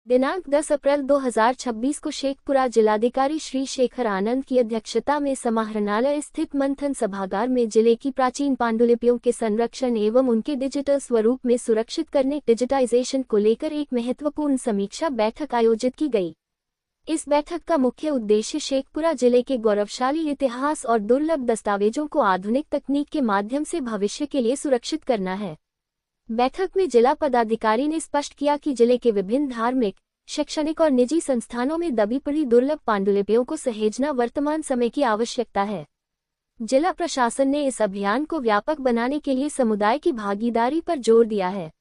दिनांक 10 अप्रैल 2026 को शेखपुरा जिलाधिकारी श्री शेखर आनंद की अध्यक्षता में समाहरणालय स्थित मंथन सभागार में जिले की प्राचीन पांडुलिपियों के संरक्षण एवं उनके डिजिटल स्वरूप में सुरक्षित करने डिजिटाइजेशन को लेकर एक महत्वपूर्ण समीक्षा बैठक आयोजित की गई। इस बैठक का मुख्य उद्देश्य शेखपुरा जिले के गौरवशाली इतिहास और दुर्लभ दस्तावेजों को आधुनिक तकनीक के माध्यम से भविष्य के लिए सुरक्षित करना है। बैठक में जिला पदाधिकारी ने स्पष्ट किया कि जिले के विभिन्न धार्मिक, शैक्षणिक और निजी संस्थानों में दबी पड़ी दुर्लभ पांडुलिपियों को सहेजना वर्तमान समय की आवश्यकता है। जिला प्रशासन ने इस अभियान को व्यापक बनाने के लिए समुदाय की भागीदारी पर जोर दिया है।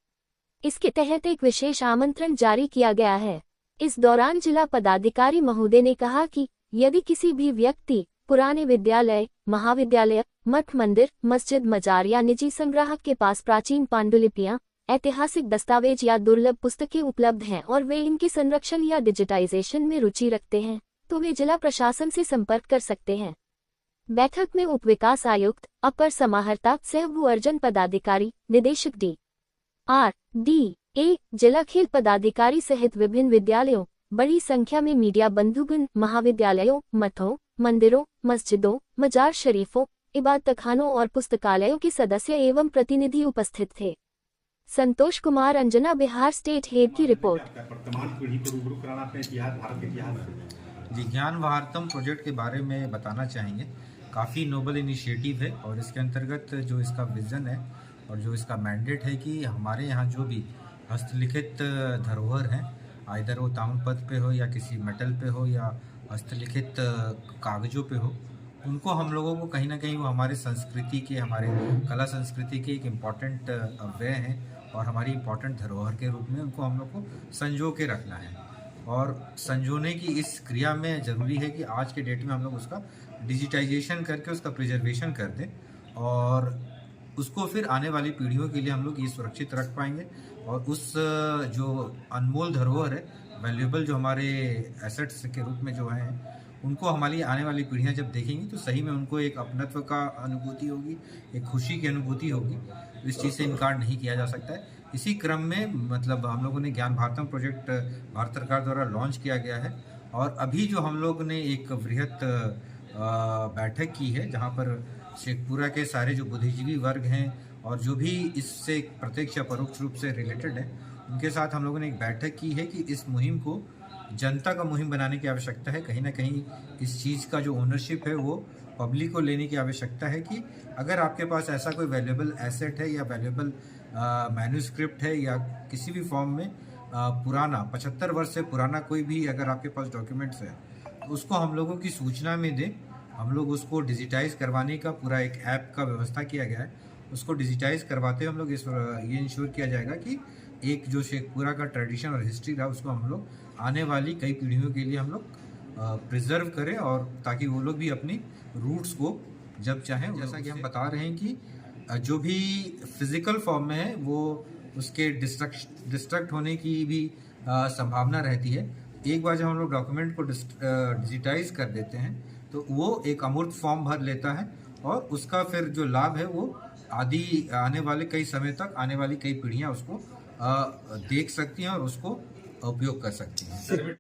इसके तहत एक विशेष आमंत्रण जारी किया गया है। इस दौरान जिला पदाधिकारी महोदय ने कहा कि यदि किसी भी व्यक्ति पुराने विद्यालय, महाविद्यालय, मठ, मंदिर, मस्जिद, मजार या निजी संग्राहक के पास प्राचीन पांडुलिपियां, ऐतिहासिक दस्तावेज या दुर्लभ पुस्तकें उपलब्ध हैं और वे इनके संरक्षण या डिजिटाइजेशन में रुचि रखते हैं, तो वे जिला प्रशासन से संपर्क कर सकते हैं। बैठक में उप विकास आयुक्त, अपर समाहर्ता सह भू अर्जन पदाधिकारी, निदेशक DRDA, जिला खेल पदाधिकारी सहित विभिन्न विद्यालयों, बड़ी संख्या में मीडिया बंधुगण, महाविद्यालयों, मठों, मंदिरों, मस्जिदों, मजार शरीफों, इबादतखानों और पुस्तकालयों के सदस्य एवं प्रतिनिधि उपस्थित थे। संतोष कुमार, अंजना, बिहार स्टेट हेड की रिपोर्ट। वर्तमान पीढ़ी को रूबरू कराना अपने इतिहास, भारत के इतिहास जी, ज्ञान भारतम प्रोजेक्ट के बारे में बताना चाहेंगे। काफ़ी नोबल इनिशिएटिव है और इसके अंतर्गत जो इसका विज़न है और जो इसका मैंडेट है कि हमारे यहाँ जो भी हस्तलिखित धरोहर हैं, आइदर वो ताम्रपत्र पे हो या किसी मेटल पे हो या हस्तलिखित कागज़ों पे हो, उनको हम लोगों को कहीं ना कहीं वो हमारे संस्कृति के, हमारे कला संस्कृति के एक इम्पॉर्टेंट अवयव हैं और हमारी इम्पॉर्टेंट धरोहर के रूप में उनको हम लोग को संजो के रखना है। और संजोने की इस क्रिया में ज़रूरी है कि आज के डेट में हम लोग उसका डिजिटाइजेशन करके उसका प्रिजर्वेशन कर दें और उसको फिर आने वाली पीढ़ियों के लिए हम लोग ये सुरक्षित रख पाएंगे। और उस जो अनमोल धरोहर है, वैल्यूएबल जो हमारे एसेट्स के रूप में जो हैं, उनको हमारी आने वाली पीढ़ियां जब देखेंगी तो सही में उनको एक अपनत्व का अनुभूति होगी, एक खुशी की अनुभूति होगी। इस चीज़ से इनकार नहीं किया जा सकता है। इसी क्रम में मतलब हम लोगों ने ज्ञान भारतम प्रोजेक्ट भारत सरकार द्वारा लॉन्च किया गया है और अभी जो हम लोग ने एक वृहत बैठक की है जहाँ पर शेखपुरा के सारे जो बुद्धिजीवी वर्ग हैं और जो भी इससे प्रत्यक्ष या परोक्ष रूप से रिलेटेड है, उनके साथ हम लोगों ने एक बैठक की है कि इस मुहिम को जनता का मुहिम बनाने की आवश्यकता है। कहीं ना कहीं इस चीज़ का जो ओनरशिप है वो पब्लिक को लेने की आवश्यकता है कि अगर आपके पास ऐसा कोई वैल्यूएबल एसेट है या वैल्यूएबल मैन्यूस्क्रिप्ट है या किसी भी फॉर्म में पुराना 75 वर्ष से पुराना कोई भी अगर आपके पास डॉक्यूमेंट्स है तो उसको हम लोगों की सूचना में दें। हम लोग उसको डिजिटाइज करवाने का पूरा एक ऐप का व्यवस्था किया गया है। उसको डिजिटाइज करवाते हम लोग ये इंश्योर किया जाएगा कि एक जो शेखपुरा का ट्रेडिशन और हिस्ट्री रहा उसको हम लोग आने वाली कई पीढ़ियों के लिए हम लोग प्रिजर्व करें और ताकि वो लोग भी अपनी रूट्स को जब चाहें, जैसा कि हम बता रहे हैं कि जो भी फिजिकल फॉर्म में है वो उसके डिस्ट्रक्ट होने की भी संभावना रहती है। एक बार जब हम लोग डॉक्यूमेंट को डिजिटाइज कर देते हैं तो वो एक अमूर्त फॉर्म भर लेता है और उसका फिर जो लाभ है वो आने वाले कई समय तक आने वाली कई पीढ़ियां उसको देख सकती हैं और उसको उपयोग कर सकती हैं।